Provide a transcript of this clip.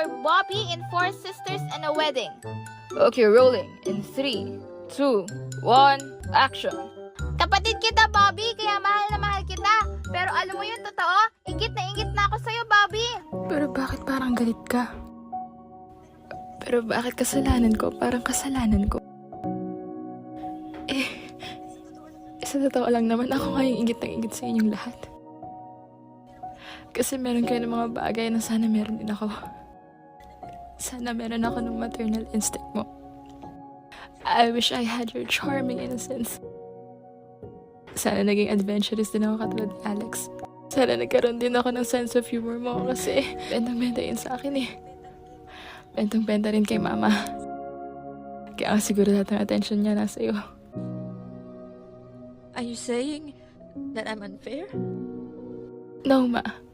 for Bobby in Four Sisters and a Wedding. Okay, rolling. In 3, 2, 1, action. Kapatid kita, Bobby, kaya mahal na mahal kita. Pero alam mo yun, totoo? Ingit na ako sa'yo, Bobby. Pero bakit parang galit ka? Pero bakit kasalanan ko? Parang kasalanan ko. Sa totoo lang naman, ako nga yung ingit ng ingit sa inyong lahat. Kasi meron kayo ng mga bagay na sana meron din ako. Sana meron ako ng maternal instinct mo. I wish I had your charming innocence. Sana naging adventurous din ako katulad ni Alex. Sana nagkaroon din ako ng sense of humor mo kasi bentang-benta yun sa akin eh. Bentang-benta rin kay mama. Kaya siguro lahat ng attention niya nasa iyo. Are you saying that I'm unfair? No, ma.